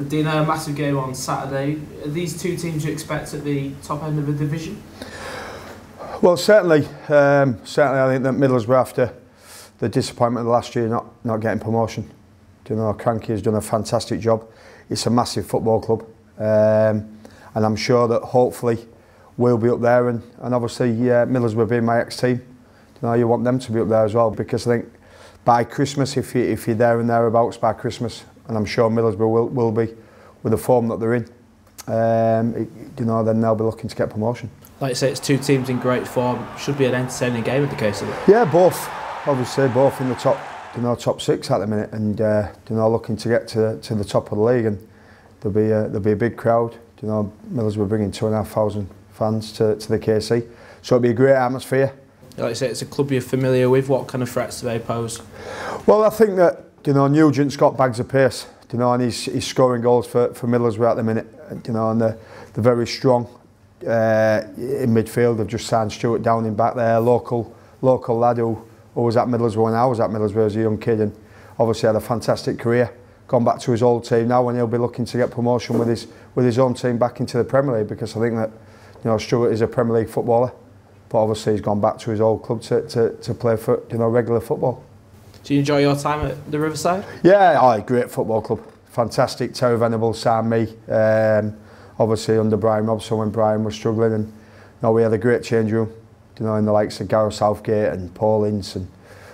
Dean, a massive game on Saturday. Are these two teams you expect at the top end of the division? Well, certainly I think that Middlesbrough, after the disappointment of last year not getting promotion, Cranky has done a fantastic job. It's a massive football club, and I'm sure that hopefully we'll be up there, and obviously Middlesbrough being my ex-team, you want them to be up there as well, because I think by Christmas, if you're there and thereabouts by Christmas, and I'm sure Middlesbrough will be with the form that they're in, then they'll be looking to get promotion. Like you say, it's two teams in great form. Should be an entertaining game in the case of it. Yeah, both. Obviously, both in the top six at the minute, and looking to get to the top of the league, and there'll be a big crowd. Middlesbrough bringing 2,500 fans to the KC, so it'll be a great atmosphere. Like you say, it's a club you're familiar with. What kind of threats do they pose? Well, I think that Nugent's got bags of pace, and he's scoring goals for Middlesbrough at the minute, and they're very strong in midfield. They've just signed Stuart Downing back there, local lad who was at Middlesbrough when I was at Middlesbrough as a young kid, and obviously had a fantastic career. Gone back to his old team now, and he'll be looking to get promotion with his own team back into the Premier League, because I think that Stuart is a Premier League footballer, but obviously he's gone back to his old club to play for regular football. Do you enjoy your time at the Riverside? Yeah, great football club, fantastic. Terry Venables signed me, obviously under Brian Robson when Brian was struggling, and we had a great change room, in the likes of Gareth Southgate and Paul Ince and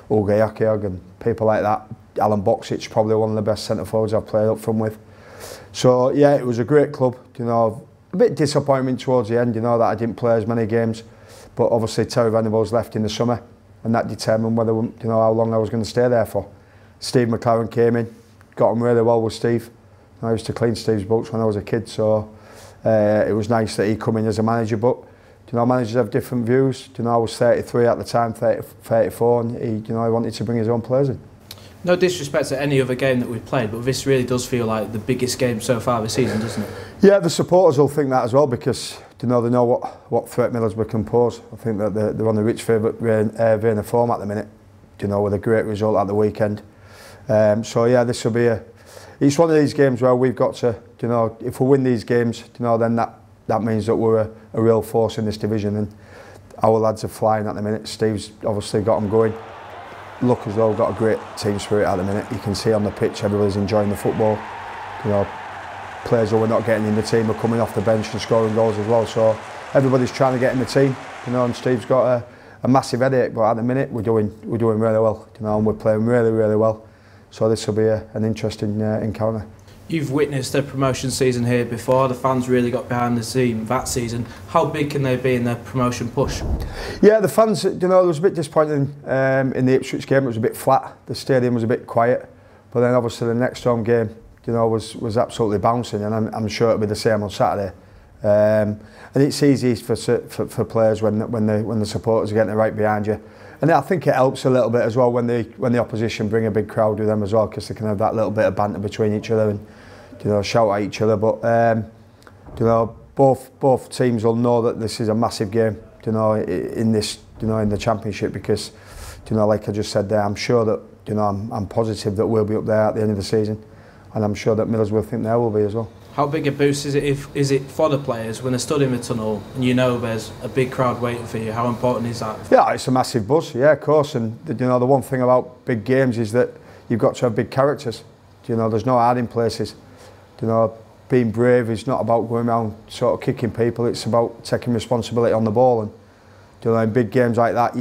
Ugo Yakiog and people like that. Alan Boxic, probably one of the best centre forwards I've played up front with. So yeah, it was a great club. A bit disappointing towards the end, that I didn't play as many games, but obviously Terry Venables left in the summer, and that determined whether how long I was going to stay there for. Steve McLaren came in, got on really well with Steve. I used to clean Steve's books when I was a kid, so it was nice that he come in as a manager. But managers have different views. I was 33 at the time, 34, and he wanted to bring his own players in. No disrespect to any other game that we've played, but this really does feel like the biggest game so far this season, doesn't it? Yeah, the supporters will think that as well, because they know what threat Middlesbrough can pose. I think that they're on the rich favourite vein of form at the minute, with a great result at the weekend. So yeah, this will be it's one of these games where we've got to, if we win these games, then that means that we're a real force in this division, and our lads are flying at the minute. Steve's obviously got them going. Look as though we've got a great team spirit at the minute. You can see on the pitch everybody's enjoying the football. Players who are not getting in the team are coming off the bench and scoring goals as well. So everybody's trying to get in the team. And Steve's got a massive headache, but at the minute we're doing really well. And we're playing really well. So this will be an interesting encounter. You've witnessed a promotion season here before. The fans really got behind the team that season. How big can they be in their promotion push? Yeah, the fans, it was a bit disappointing in the Ipswich game. It was a bit flat. The stadium was a bit quiet. But then obviously the next home game, was absolutely bouncing, and I'm sure it'll be the same on Saturday. And it's easy for players when the supporters are getting right behind you. And I think it helps a little bit as well when the opposition bring a big crowd with them as well, because they can have that little bit of banter between each other and shout at each other. But both teams will know that this is a massive game, in the Championship, because like I just said there, I'm sure that I'm positive that we'll be up there at the end of the season, and I'm sure that Middlesbrough think they will be as well. How big a boost is it for the players when they're stood in the tunnel and there's a big crowd waiting for you? How important is that? Yeah, it's a massive buzz. Yeah, of course. And the one thing about big games is that you've got to have big characters. There's no hiding places. Being brave is not about going around sort of kicking people. It's about taking responsibility on the ball. And in big games like that,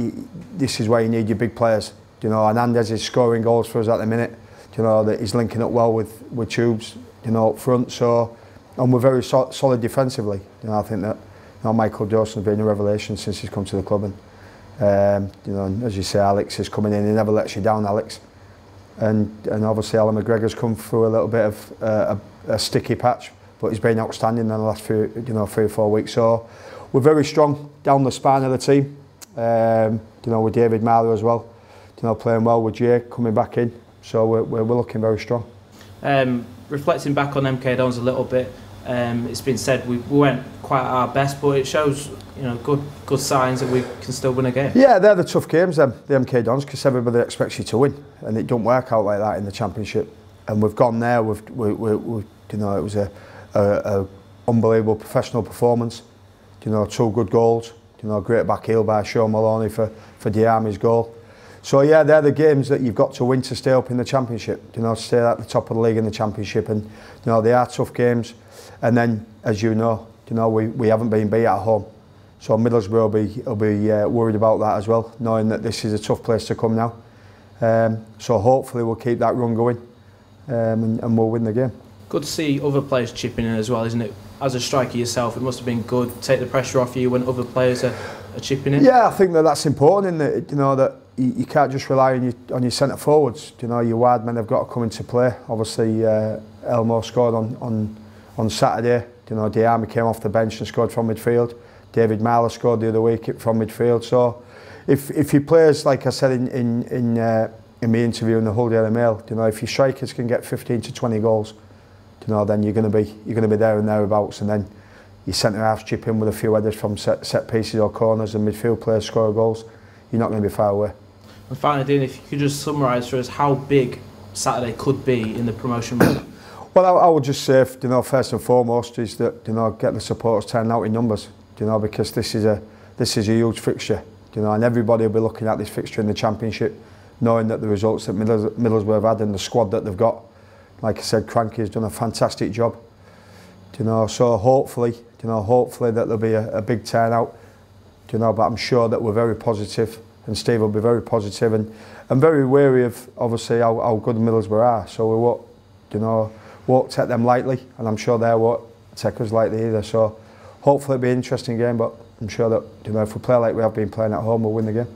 this is where you need your big players. Hernandez is scoring goals for us at the minute. That he's linking up well with Tubes. Up front, and we're very solid defensively. I think that Michael Dawson's been a revelation since he's come to the club, and as you say, Alex is coming in. He never lets you down, Alex, and obviously Alan McGregor's come through a little bit of a sticky patch, but he's been outstanding in the last few 3 or 4 weeks. So we're very strong down the spine of the team. With David Marlow as well, playing well with Jay coming back in. So we're looking very strong. Reflecting back on MK Dons a little bit, it's been said we weren't quite at our best, but it shows good signs that we can still win a game. Yeah, they're the tough games, the MK Dons, because everybody expects you to win, and it don't work out like that in the Championship. And we've gone there, we've You know, it was a unbelievable professional performance. You know, 2 good goals. You know, great back heel by Sean Maloney for Diarmi's goal. So yeah, they're the games that you've got to win to stay up in the Championship. You know, to stay at the top of the league in the Championship, and you know they are tough games. And then, as you know, we haven't been beat at home. So Middlesbrough will be worried about that as well, knowing that this is a tough place to come now. So hopefully we'll keep that run going, and we'll win the game. Good to see other players chipping in as well, isn't it? As a striker yourself, it must have been good to take the pressure off you when other players are chipping in. Yeah, I think that's important. In that, you know, that you can't just rely on your centre forwards. You know, your wide men have got to come into play. Obviously, Elmo scored on Saturday. You know, Diarmi came off the bench and scored from midfield. David Marler scored the other week from midfield. So, if your players, like I said in my interview in the Hull Daily Mail, you know, if your strikers can get 15 to 20 goals, you know, then you're going to be there and thereabouts, and then your centre halves chip in with a few headers from set pieces or corners, and midfield players score goals. You're not going to be far away. And finally, Dean, if you could just summarise for us how big Saturday could be in the promotion run. Well, I would just say, you know, first and foremost is that, you know, get the supporters turned out in numbers. You know, because this is a huge fixture. You know, and everybody will be looking at this fixture in the Championship, knowing that the results that Middlesbrough have had and the squad that they've got. Like I said, Cranky has done a fantastic job. You know, so hopefully that there'll be a big turnout. You know, but I'm sure that we're very positive, and Steve will be very positive and very wary of obviously how good Middlesbrough are. So we won't take them lightly, and I'm sure they won't take us lightly either. So hopefully it'll be an interesting game, but I'm sure that, you know, if we play like we have been playing at home, we'll win the game.